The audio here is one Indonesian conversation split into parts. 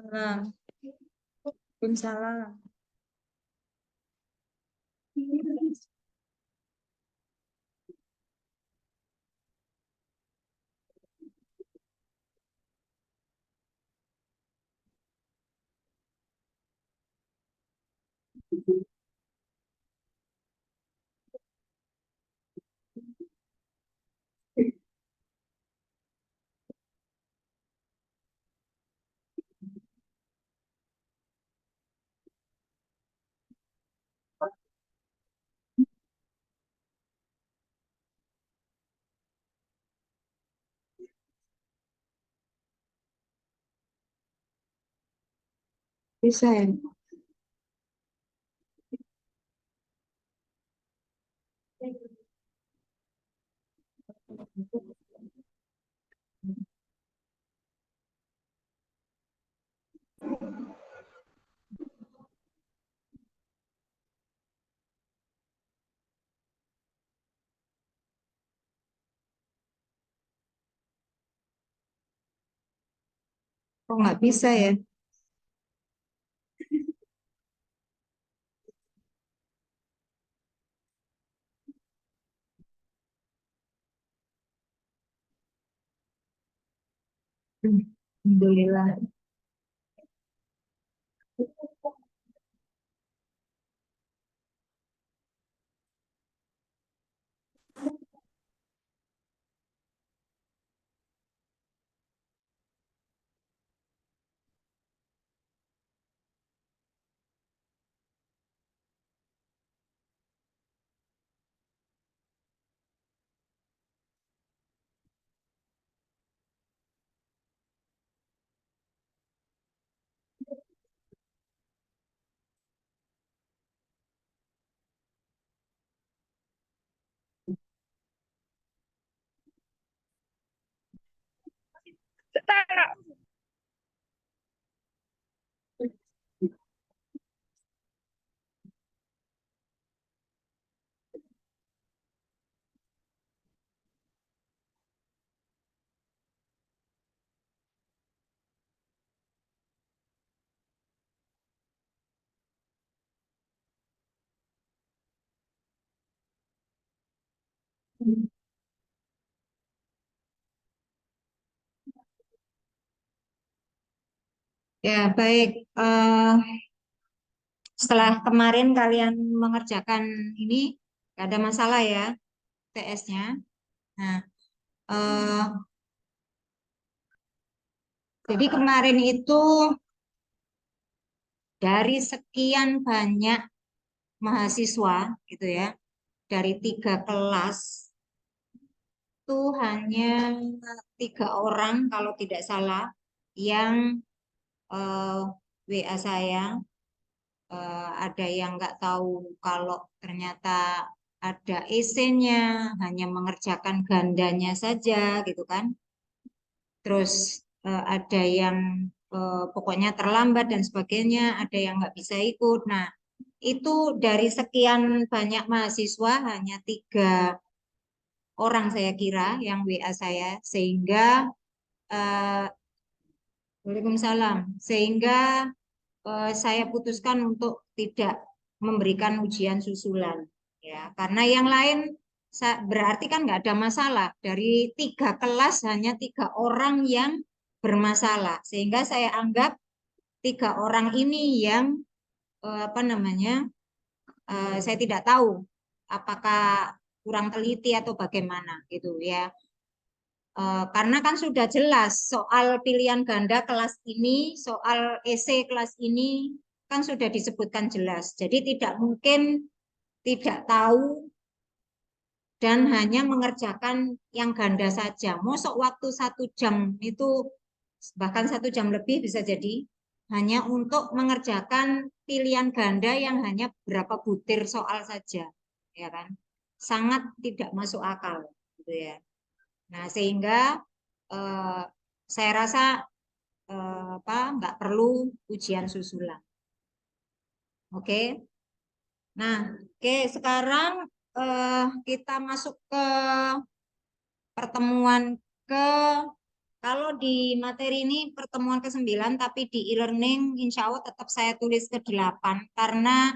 Waalaikumsalam. Bisa ya? Kok nggak bisa ya? Alhamdulillah. Ya, baik. Setelah kemarin kalian mengerjakan ini, nggak ada masalah ya, TS-nya. Nah, eh, jadi kemarin itu dari sekian banyak mahasiswa, gitu ya, dari 3 kelas, itu hanya 3 orang kalau tidak salah yang eh, WA saya. Ada yang nggak tahu kalau ternyata ada EC-nya, hanya mengerjakan gandanya saja gitu kan. Terus ada yang pokoknya terlambat dan sebagainya, ada yang nggak bisa ikut. Nah, itu dari sekian banyak mahasiswa hanya 3 orang saya kira yang WA saya, sehingga eh, Waalaikumsalam, sehingga saya putuskan untuk tidak memberikan ujian susulan, ya, karena yang lain berarti kan nggak ada masalah. Dari 3 kelas hanya 3 orang yang bermasalah, sehingga saya anggap 3 orang ini yang apa namanya, saya tidak tahu apakah kurang teliti atau bagaimana gitu ya. Karena kan sudah jelas soal pilihan ganda kelas ini, soal esai kelas ini kan sudah disebutkan jelas. Jadi tidak mungkin tidak tahu dan hanya mengerjakan yang ganda saja. Mosok waktu 1 jam itu, bahkan 1 jam lebih bisa jadi, hanya untuk mengerjakan pilihan ganda yang hanya berapa butir soal saja, ya kan? Sangat tidak masuk akal, gitu ya. Nah, sehingga eh, saya rasa apa, nggak perlu ujian susulan. Oke. Nah, oke, sekarang kita masuk ke pertemuan ke Kalau di materi ini pertemuan ke-9, tapi di e-learning insya Allah tetap saya tulis ke-8 karena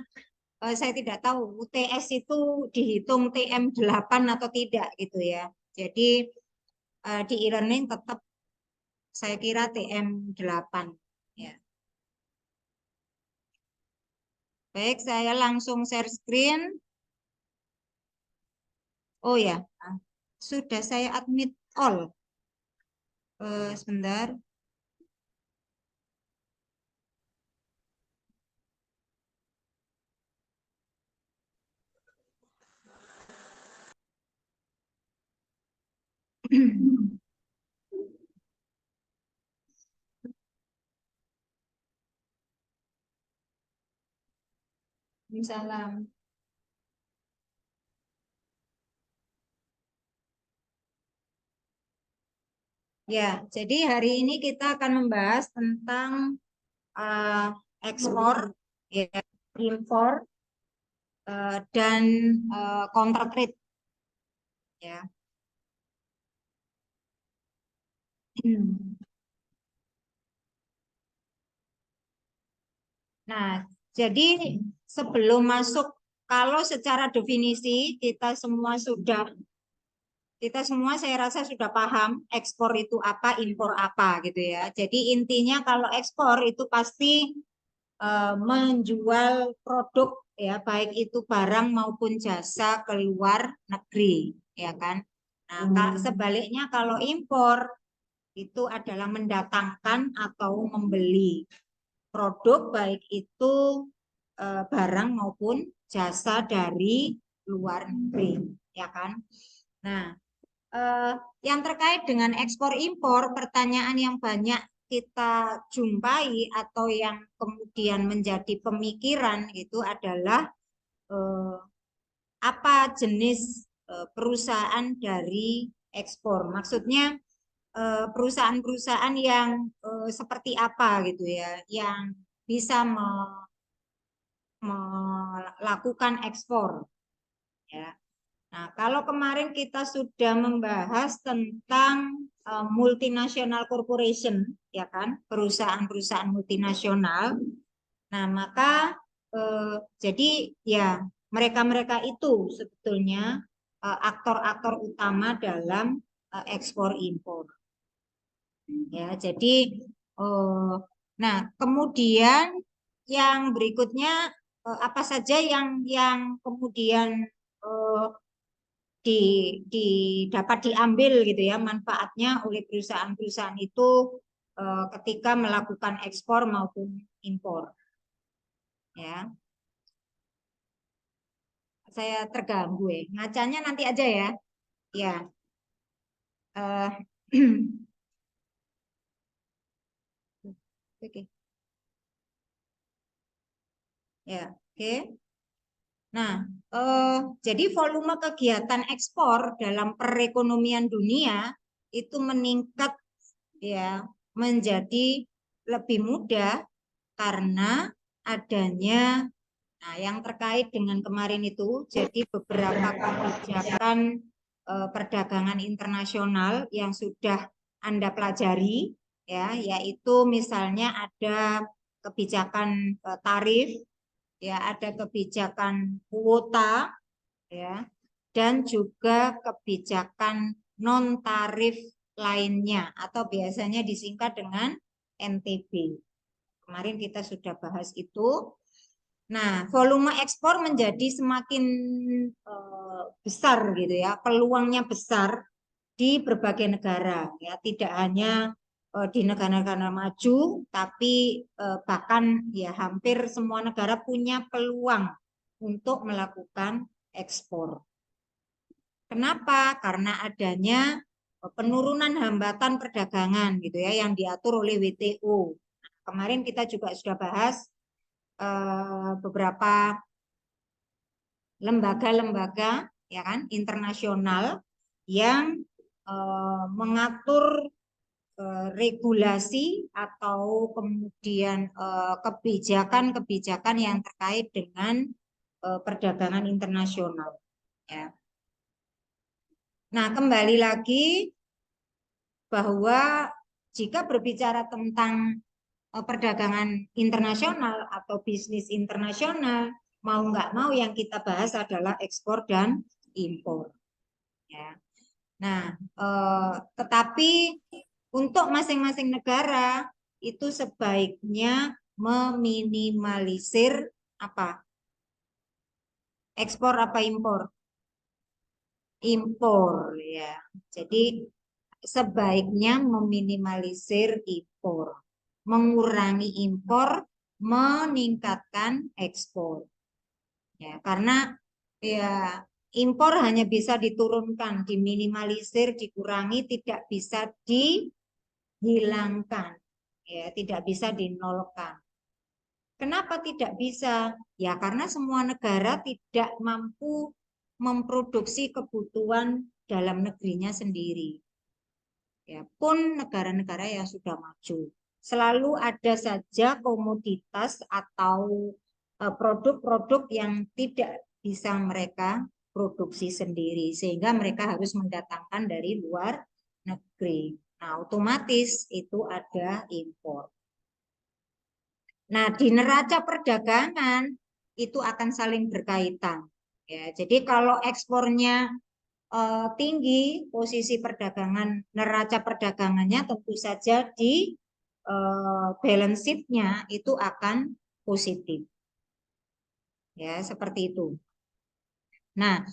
saya tidak tahu UTS itu dihitung TM8 atau tidak gitu ya. Jadi di e-learning tetap saya kira TM8 ya. Baik, saya langsung share screen. Oh ya, sudah saya admit all. Sebentar. Salam. Ya, jadi hari ini kita akan membahas tentang ekspor, ya, impor, dan counter trade. Ya. Nah, jadi sebelum masuk, kalau secara definisi kita semua saya rasa sudah paham ekspor itu apa, impor apa gitu ya. Jadi intinya kalau ekspor itu pasti menjual produk ya, baik itu barang maupun jasa ke luar negeri, ya kan. Nah, sebaliknya kalau impor itu adalah mendatangkan atau membeli produk baik itu barang maupun jasa dari luar negeri, ya kan. Nah, yang terkait dengan ekspor impor, pertanyaan yang banyak kita jumpai atau yang kemudian menjadi pemikiran itu adalah eh, apa jenis perusahaan dari ekspor. Maksudnya perusahaan-perusahaan yang seperti apa gitu ya, yang bisa melakukan ekspor. Ya. Nah, kalau kemarin kita sudah membahas tentang multinational corporation, ya kan, perusahaan-perusahaan multinasional. Nah, maka jadi ya mereka-mereka itu sebetulnya aktor-aktor utama dalam ekspor impor. Ya, jadi nah kemudian yang berikutnya apa saja yang kemudian eh, di, di dapat diambil gitu ya manfaatnya oleh perusahaan-perusahaan itu ketika melakukan ekspor maupun impor ya. Saya terganggu ya, ngacanya nanti aja ya. Ya. eh, oke. Ya, oke. Nah, jadi volume kegiatan ekspor dalam perekonomian dunia itu meningkat ya menjadi lebih mudah karena adanya, nah, yang terkait dengan kemarin itu, jadi beberapa kebijakan perdagangan internasional yang sudah Anda pelajari, ya, yaitu misalnya ada kebijakan tarif, ya, ada kebijakan kuota, ya, dan juga kebijakan non tarif lainnya atau biasanya disingkat dengan NTB. Kemarin kita sudah bahas itu. Nah, volume ekspor menjadi semakin besar gitu ya, peluangnya besar di berbagai negara ya, tidak hanya di negara-negara maju, tapi bahkan ya hampir semua negara punya peluang untuk melakukan ekspor. Kenapa? Karena adanya penurunan hambatan perdagangan gitu ya yang diatur oleh WTO. Kemarin kita juga sudah bahas beberapa lembaga-lembaga ya kan internasional yang mengatur regulasi atau kemudian kebijakan-kebijakan yang terkait dengan perdagangan internasional ya. Nah, kembali lagi bahwa jika berbicara tentang perdagangan internasional atau bisnis internasional, mau nggak mau yang kita bahas adalah ekspor dan impor. Ya. Nah, tetapi untuk masing-masing negara itu sebaiknya meminimalisir apa? Ekspor apa impor? Impor ya. Jadi sebaiknya meminimalisir impor, mengurangi impor, meningkatkan ekspor. Ya, karena ya impor hanya bisa diturunkan, diminimalisir, dikurangi, tidak bisa dihilangkan, ya, tidak bisa dinolkan. Kenapa tidak bisa? Ya karena semua negara tidak mampu memproduksi kebutuhan dalam negerinya sendiri. Ya, pun negara-negara yang sudah maju, selalu ada saja komoditas atau produk-produk yang tidak bisa mereka produksi sendiri, sehingga mereka harus mendatangkan dari luar negeri. Nah, otomatis itu ada impor. Nah, di neraca perdagangan itu akan saling berkaitan. Ya, jadi kalau ekspornya tinggi, posisi perdagangan neraca perdagangannya tentu saja di balance sheet-nya itu akan positif. Ya, seperti itu. Nah,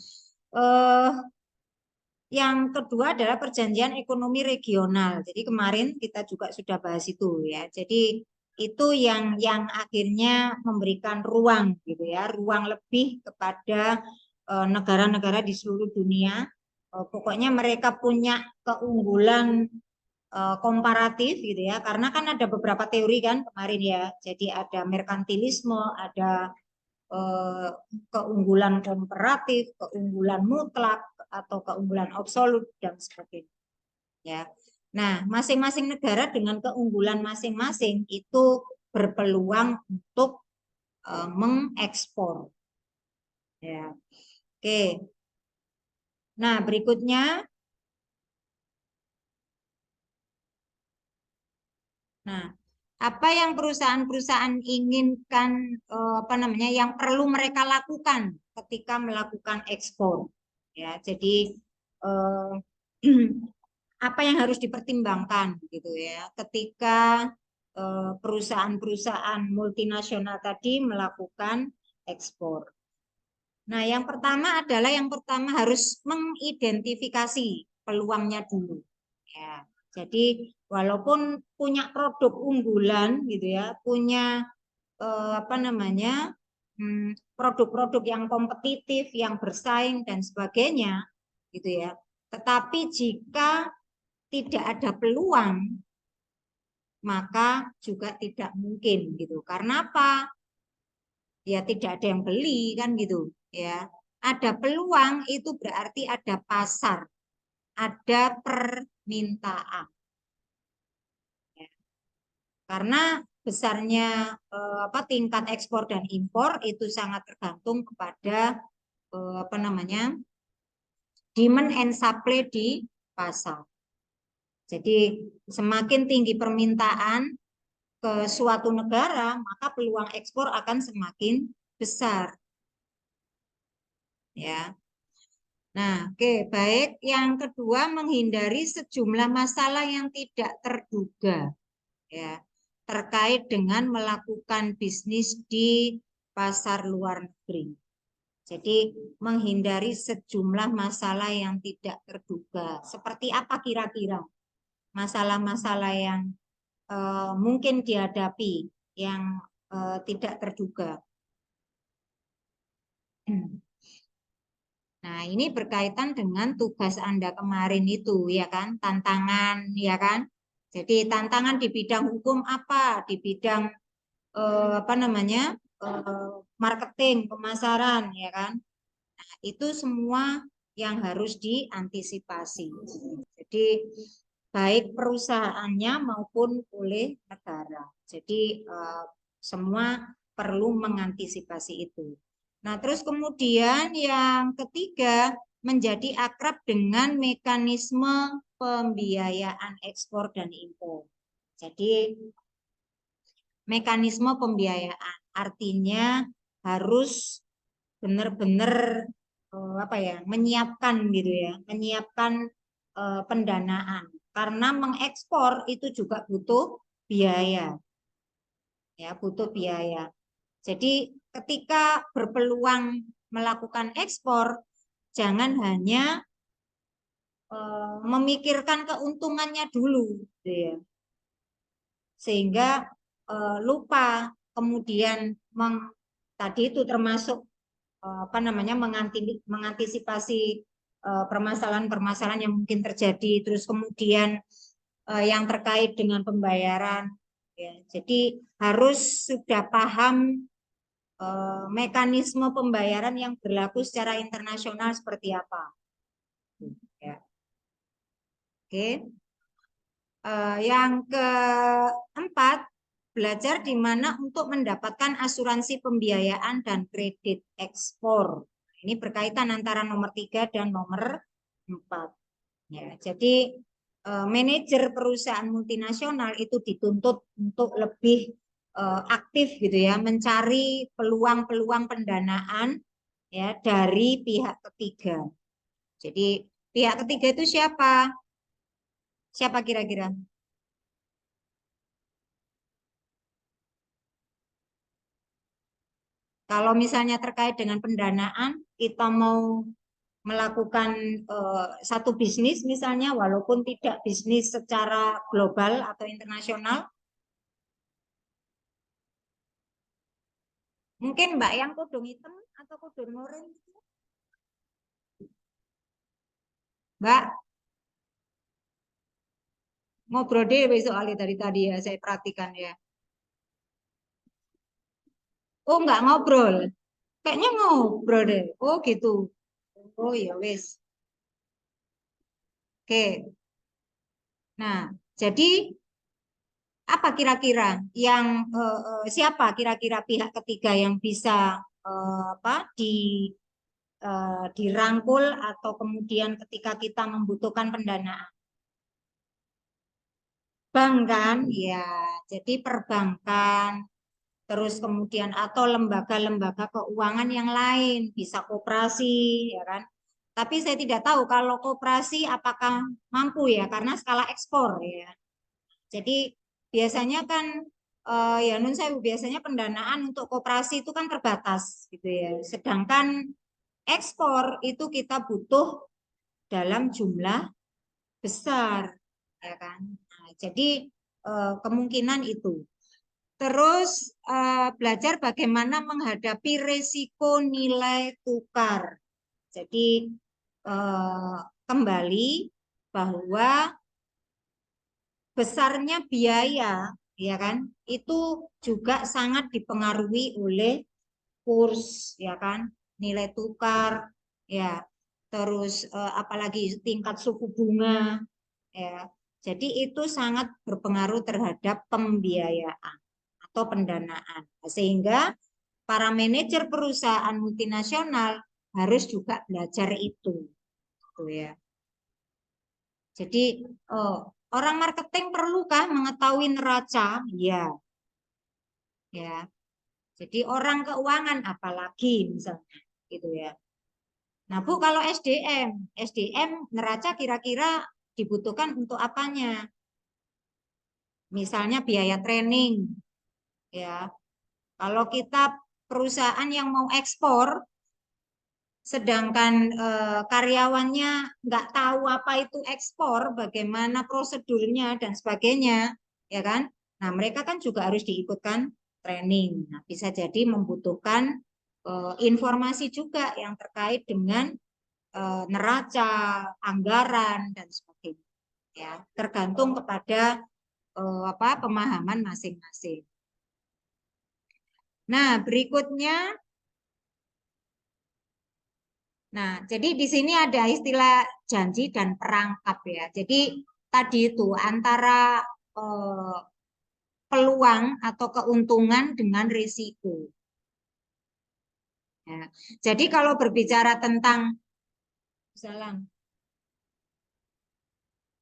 yang kedua adalah perjanjian ekonomi regional. Jadi kemarin kita juga sudah bahas itu ya. Jadi itu yang akhirnya memberikan ruang gitu ya, ruang lebih kepada negara-negara di seluruh dunia. Pokoknya mereka punya keunggulan komparatif gitu ya, karena kan ada beberapa teori kan kemarin ya. Jadi ada merkantilisme, ada keunggulan komparatif, keunggulan mutlak atau keunggulan absolut dan sebagainya. Ya. Nah, masing-masing negara dengan keunggulan masing-masing itu berpeluang untuk mengekspor. Ya. Oke. Nah, berikutnya. Nah, apa yang perusahaan-perusahaan inginkan apa namanya yang perlu mereka lakukan ketika melakukan ekspor ya jadi eh, apa yang harus dipertimbangkan gitu ya ketika perusahaan-perusahaan multinasional tadi melakukan ekspor. Nah, yang pertama harus mengidentifikasi peluangnya dulu ya. Jadi walaupun punya produk unggulan gitu ya, punya apa namanya produk-produk yang kompetitif, yang bersaing dan sebagainya, gitu ya. Tetapi jika tidak ada peluang, maka juga tidak mungkin gitu. Karena apa? Ya tidak ada yang beli kan gitu, ya. Ada peluang itu berarti ada pasar, ada permintaan. Karena besarnya apa tingkat ekspor dan impor itu sangat tergantung kepada apa namanya demand and supply di pasar. Jadi semakin tinggi permintaan ke suatu negara, maka peluang ekspor akan semakin besar. Ya. Nah, oke, baik. Yang kedua, menghindari sejumlah masalah yang tidak terduga. Ya, terkait dengan melakukan bisnis di pasar luar negeri. Jadi menghindari sejumlah masalah yang tidak terduga. Seperti apa kira-kira masalah-masalah yang mungkin dihadapi yang tidak terduga? Nah, ini berkaitan dengan tugas Anda kemarin itu, ya kan? Tantangan, ya kan? Jadi tantangan di bidang hukum apa? Di bidang apa namanya marketing, pemasaran, ya kan? Nah, itu semua yang harus diantisipasi. Jadi baik perusahaannya maupun oleh negara. Jadi semua perlu mengantisipasi itu. Nah, terus kemudian yang ketiga menjadi akrab dengan mekanisme pembiayaan ekspor dan impor. Jadi mekanisme pembiayaan artinya harus benar-benar apa ya, menyiapkan gitu ya, menyiapkan pendanaan karena mengekspor itu juga butuh biaya, ya butuh biaya. Jadi ketika berpeluang melakukan ekspor, jangan hanya memikirkan keuntungannya dulu, gitu ya. Sehingga lupa kemudian tadi itu termasuk apa namanya mengantisipasi permasalahan-permasalahan yang mungkin terjadi, terus kemudian yang terkait dengan pembayaran, ya. Jadi harus sudah paham mekanisme pembayaran yang berlaku secara internasional seperti apa, ya. Oke. Yang keempat, belajar di mana untuk mendapatkan asuransi pembiayaan dan kredit ekspor. Ini berkaitan antara nomor 3 dan nomor 4. Ya, jadi manajer perusahaan multinasional itu dituntut untuk lebih aktif gitu ya, mencari peluang-peluang pendanaan ya dari pihak ketiga. Jadi pihak ketiga itu siapa? Siapa kira-kira? Kalau misalnya terkait dengan pendanaan, kita mau melakukan satu bisnis misalnya, walaupun tidak bisnis secara global atau internasional, mungkin Mbak yang kudung hitam atau kudung oranye, Mbak ngobrol deh soalnya dari tadi ya, saya perhatikan ya. Oh nggak ngobrol, kayaknya ngobrol deh. Oh gitu. Oh ya wes. Oke. Nah, jadi apa kira-kira yang siapa kira-kira pihak ketiga yang bisa apa dirangkul atau kemudian ketika kita membutuhkan pendanaan? Bank kan? Ya, jadi perbankan, terus kemudian atau lembaga-lembaga keuangan yang lain, bisa koperasi, ya kan? Tapi saya tidak tahu kalau koperasi apakah mampu ya, karena skala ekspor ya. Jadi biasanya kan ya nun sewu biasanya pendanaan untuk koperasi itu kan terbatas gitu ya. Sedangkan ekspor itu kita butuh dalam jumlah besar, ya kan? Nah, jadi kemungkinan itu. Terus belajar bagaimana menghadapi risiko nilai tukar. Jadi eh, kembali bahwa besarnya biaya, ya kan, itu juga sangat dipengaruhi oleh kurs, ya kan, nilai tukar, ya. Terus apalagi tingkat suku bunga, ya. Jadi itu sangat berpengaruh terhadap pembiayaan atau pendanaan. Sehingga para manajer perusahaan multinasional harus juga belajar itu, gitu ya. Jadi orang marketing perlukah mengetahui neraca? Ya, ya. Jadi orang keuangan apalagi misalnya, gitu ya. Nah, Bu, kalau SDM neraca kira-kira dibutuhkan untuk apanya? Misalnya biaya training, ya. Kalau kita perusahaan yang mau ekspor, sedangkan karyawannya nggak tahu apa itu ekspor, bagaimana prosedurnya dan sebagainya, ya kan? Nah, mereka kan juga harus diikutkan training. Nah, bisa jadi membutuhkan informasi juga yang terkait dengan neraca, anggaran dan sebagainya. Ya, tergantung kepada apa pemahaman masing-masing. Nah, berikutnya. Nah, jadi di sini ada istilah janji dan perangkap ya. Jadi tadi itu antara eh, peluang atau keuntungan dengan risiko. Ya. Jadi kalau berbicara tentang Salam.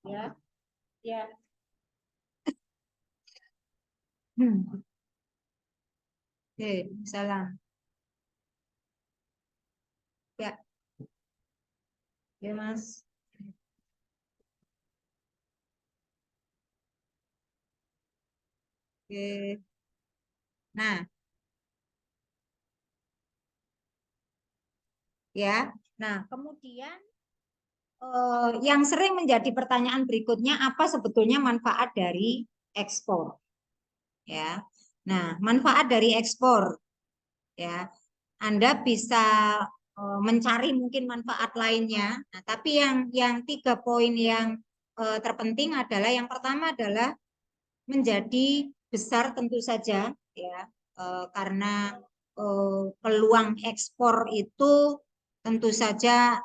Ya, ya. Oke, salam. Ya, ya Mas. Oke. Nah, ya. Nah, kemudian yang sering menjadi pertanyaan berikutnya, apa sebetulnya manfaat dari ekspor? Ya. Nah, manfaat dari ekspor, ya. Anda bisa mencari mungkin manfaat lainnya. Nah, tapi yang 3 poin yang terpenting adalah yang pertama adalah menjadi besar tentu saja, ya, karena peluang ekspor itu tentu saja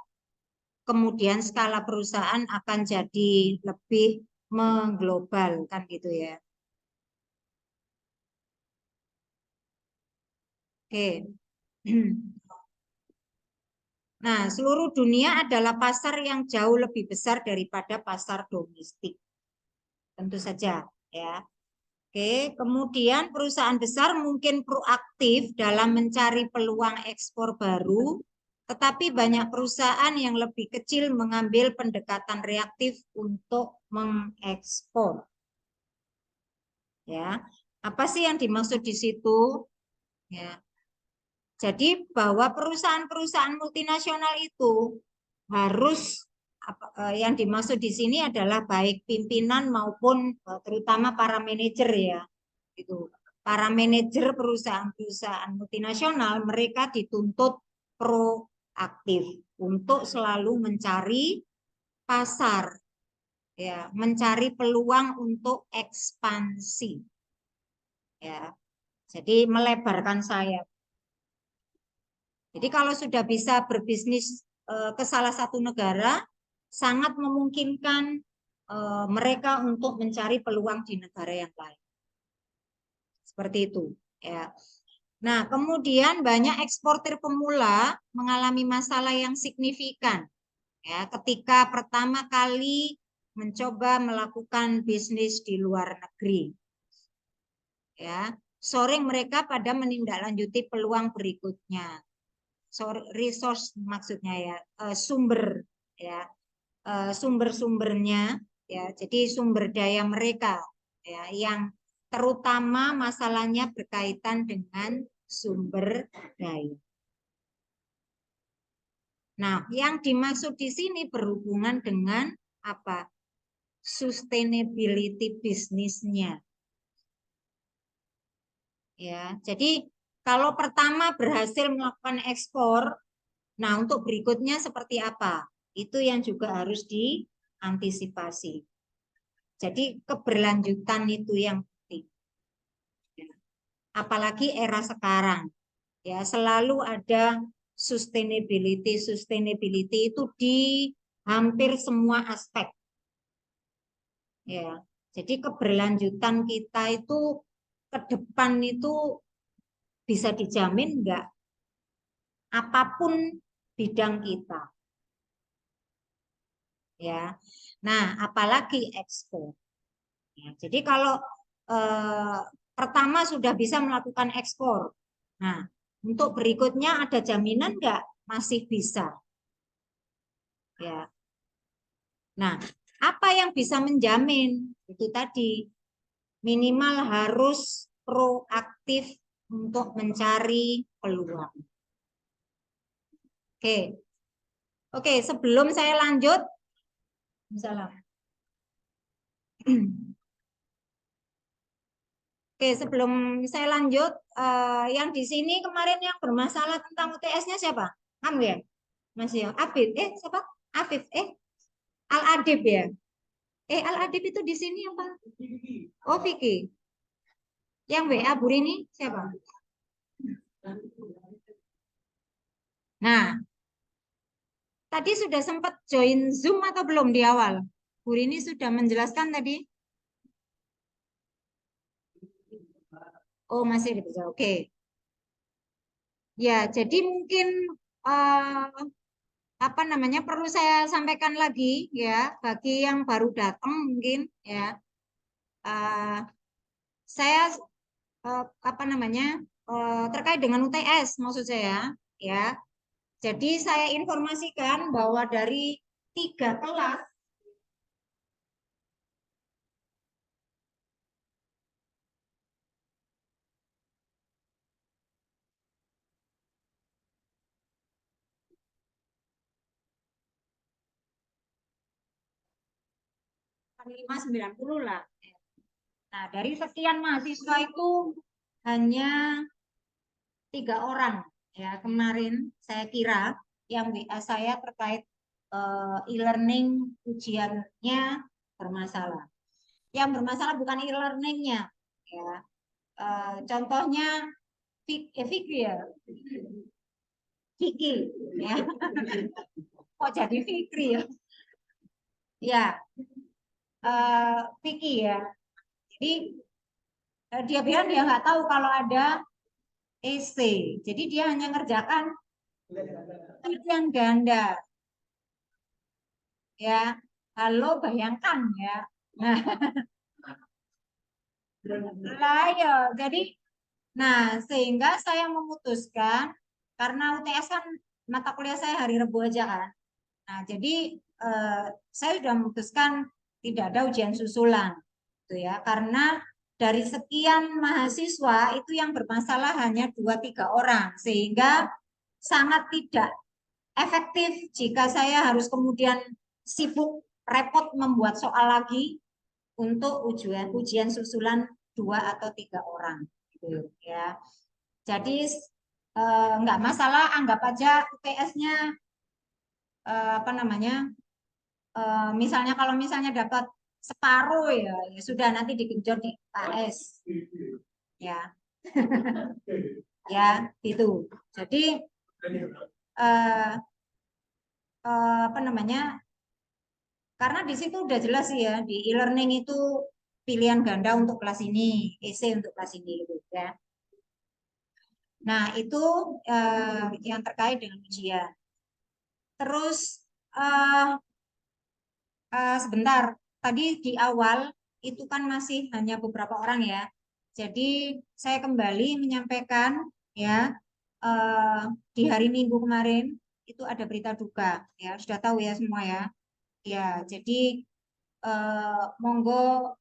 kemudian skala perusahaan akan jadi lebih mengglobal kan gitu ya. Oke. Nah, seluruh dunia adalah pasar yang jauh lebih besar daripada pasar domestik. Tentu saja, ya. Oke, kemudian perusahaan besar mungkin proaktif dalam mencari peluang ekspor baru, tetapi banyak perusahaan yang lebih kecil mengambil pendekatan reaktif untuk mengekspor. Ya, apa sih yang dimaksud di situ? Ya, jadi bahwa perusahaan-perusahaan multinasional itu harus yang dimaksud di sini adalah baik pimpinan maupun terutama para manajer ya. Itu. Para manajer perusahaan-perusahaan multinasional mereka dituntut proaktif untuk selalu mencari pasar ya, mencari peluang untuk ekspansi ya. Jadi melebarkan sayap. Jadi kalau sudah bisa berbisnis ke salah satu negara, sangat memungkinkan mereka untuk mencari peluang di negara yang lain. Seperti itu, ya. Nah, kemudian banyak eksportir pemula mengalami masalah yang signifikan, ya, ketika pertama kali mencoba melakukan bisnis di luar negeri, ya. Sering mereka pada menindaklanjuti peluang berikutnya. Resource maksudnya ya, sumber ya, sumber-sumbernya ya, jadi sumber daya mereka ya, yang terutama masalahnya berkaitan dengan sumber daya. Nah, yang dimaksud di sini berhubungan dengan apa? Sustainability bisnisnya. Ya, jadi kalau pertama berhasil melakukan ekspor, nah untuk berikutnya seperti apa? Itu yang juga harus diantisipasi. Jadi keberlanjutan itu yang penting. Apalagi era sekarang, ya selalu ada sustainability. Sustainability itu di hampir semua aspek. Ya, jadi keberlanjutan kita itu ke depan itu bisa dijamin enggak? Apapun bidang kita, ya. Nah, apalagi ekspor. Ya, jadi kalau eh, pertama sudah bisa melakukan ekspor, nah untuk berikutnya ada jaminan nggak masih bisa? Ya, nah apa yang bisa menjamin itu tadi minimal harus proaktif untuk mencari peluang. Oke, oke sebelum saya lanjut, salam. Oke, sebelum saya lanjut, yang di sini kemarin yang bermasalah tentang UTS-nya siapa? Kamu ya? Masih ya? Afif, siapa? Afif, Al-Adib ya? Al-Adib itu di sini apa? Oh, Vicky. Yang WA Bu Rini siapa? Nah, tadi sudah sempat join Zoom atau belum di awal? Bu Rini sudah menjelaskan tadi? Oh, masih bisa. Oke. Ya, jadi mungkin eh, apa namanya, perlu saya sampaikan lagi ya bagi yang baru datang mungkin ya. Saya apa namanya, terkait dengan UTS maksud saya ya. Jadi saya informasikan bahwa dari 3 kelas lima 90 lah. Nah, dari sekian mahasiswa itu hanya 3 orang ya kemarin saya kira yang WA saya terkait e-learning ujiannya bermasalah. Yang bermasalah bukan e-learningnya ya. Contohnya Fikri ya, Fikri ya. Kok jadi Fikri ya? Ya, Fikri ya. Jadi dia bilang dia nggak tahu kalau ada EC. Jadi dia hanya ngerjakan ujian ganda. Ya, halo bayangkan ya. Nah, lah ya, jadi sehingga saya memutuskan karena UTS kan mata kuliah saya hari Rabu aja kan. Nah, jadi saya sudah memutuskan tidak ada ujian susulan gitu ya. Karena dari sekian mahasiswa itu yang bermasalah hanya 2-3 orang sehingga sangat tidak efektif jika saya harus kemudian sibuk repot membuat soal lagi untuk ujian susulan 2 atau 3 orang gitu ya. Jadi nggak masalah, anggap aja UTS-nya apa namanya, misalnya kalau misalnya dapat separuh ya, ya sudah nanti digenjot di AS ya. Ya gitu. Jadi eh, apa namanya, karena di situ udah jelas sih ya, di e-learning itu pilihan ganda untuk kelas ini, EC untuk kelas ini gitu ya. Nah, itu yang terkait dengan ujian. Terus sebentar, tadi di awal itu kan masih hanya beberapa orang ya. Jadi saya kembali menyampaikan ya, eh, di hari Minggu kemarin itu ada berita duka ya, sudah tahu ya semua ya. Ya, jadi monggo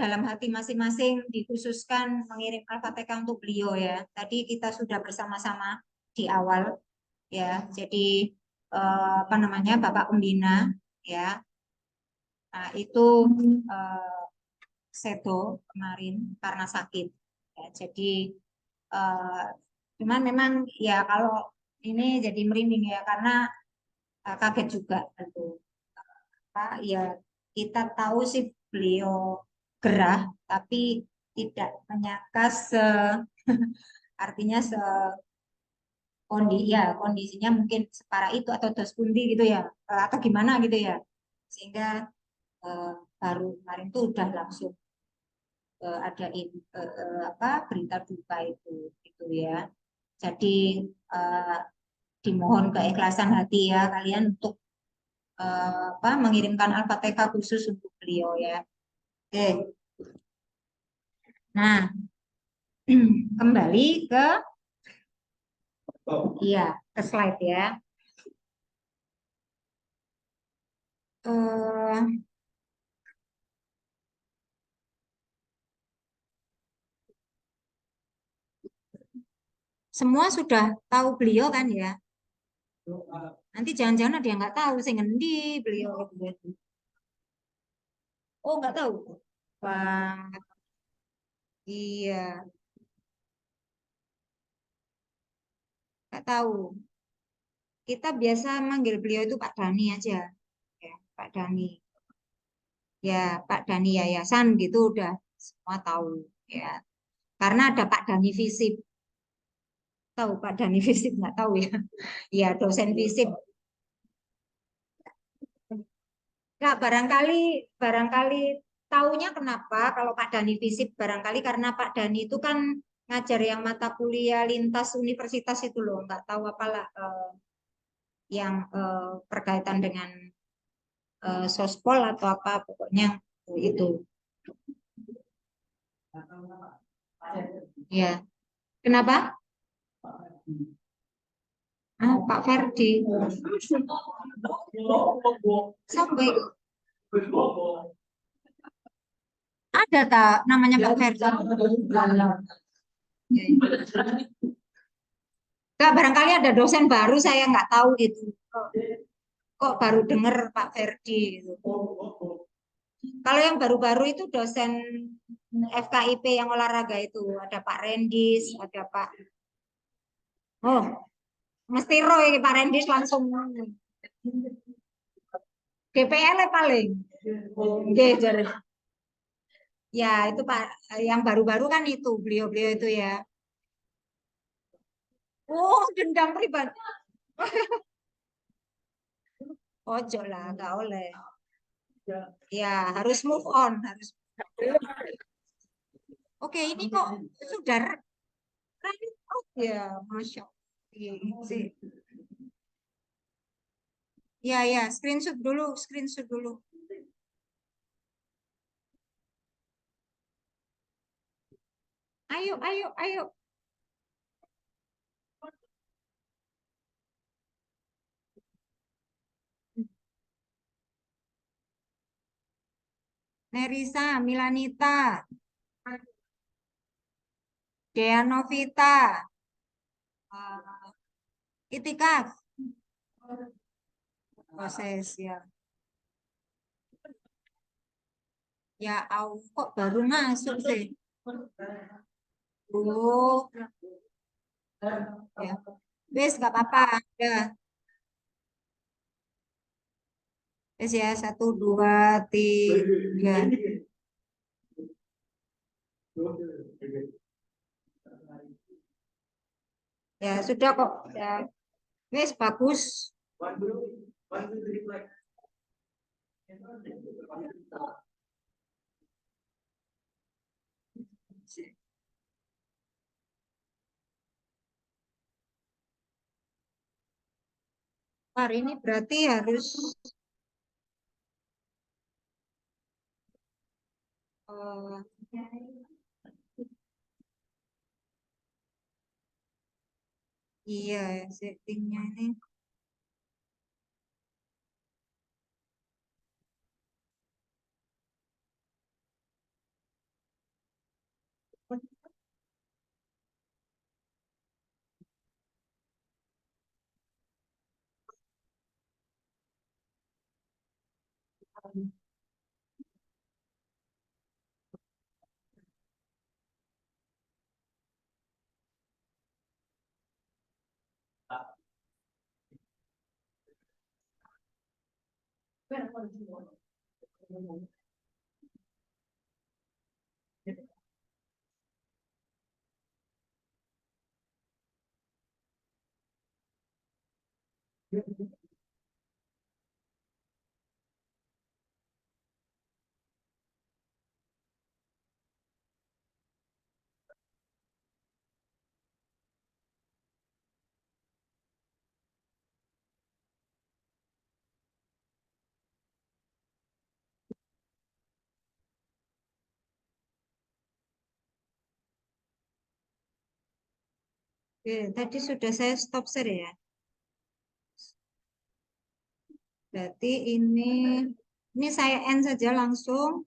dalam hati masing-masing dikhususkan mengirim Al-Fatihah untuk beliau ya. Tadi kita sudah bersama-sama di awal ya. Jadi apa namanya, Bapak Pembina ya. Nah, itu eh, sedo kemarin karena sakit. Ya, jadi eh, cuman memang ya kalau ini jadi merinding ya karena kaget juga gitu. Pak, ya kita tahu sih beliau gerah, tapi tidak menyangka artinya kondisinya mungkin separah itu atau dos pundi gitu ya, atau gimana gitu ya, sehingga eh, baru kemarin tuh udah langsung ada apa berita duka itu gitu ya. Jadi eh, dimohon keikhlasan hati ya kalian untuk apa mengirimkan Al-Fatihah khusus untuk beliau ya. Oke. Nah, kembali ke iya ke slide ya. Eh, semua sudah tahu beliau kan ya. Nanti jangan-jangan ada yang nggak tahu, saya ngendi beliau gitu. Oh nggak tahu. Wah, iya nggak tahu. Kita biasa manggil beliau itu Pak Dani aja, ya Pak Dani. Ya Pak Dani Yayasan gitu udah semua tahu ya. Karena ada Pak Dani Visip. Tahu Pak Dani Visip nggak tahu ya? Ya dosen Visip. Nggak, barangkali taunya kenapa kalau Pak Dani Visip barangkali karena Pak Dani itu kan ngajar yang mata kuliah lintas universitas itu loh, nggak tahu apalah yang berkaitan dengan sospol atau apa, pokoknya itu. Ya, kenapa? Pak Ferdi. Sampai ada tak namanya Pak Ferdi? Enggak, barangkali ada dosen baru saya nggak tahu gitu. Kok baru dengar Pak Ferdi gitu. Kalau yang baru-baru itu dosen FKIP yang olahraga itu ada Pak Rendis, ada Pak. Oh, mesti roh ini Pak Rendis langsung GPL paling. Nggih, jare. Ya, itu Pak yang baru-baru kan itu beliau-beliau itu ya. Oh, dendam pribadi. Ojo lah, nggak oleh. Ya, harus move on, harus. Oke, ini kok sudah running out ya, Masya Allah. Iya, sih. Ya, ya, screenshot dulu, screenshot dulu. Ayo, ayo, ayo. Nerisa, Milanita, Dea Novita, Itikaf, proses ya. Ya, aku kok baru masuk sih. Oh, ya. Wes, gak apa-apa. Ya, wes ya, satu, dua, tiga. Ya, sudah kok. Ya, wes, bagus. Hari ini berarti harus eh, iya settingnya ini. Oke, tadi sudah saya stop share ya. Berarti ini saya end saja langsung.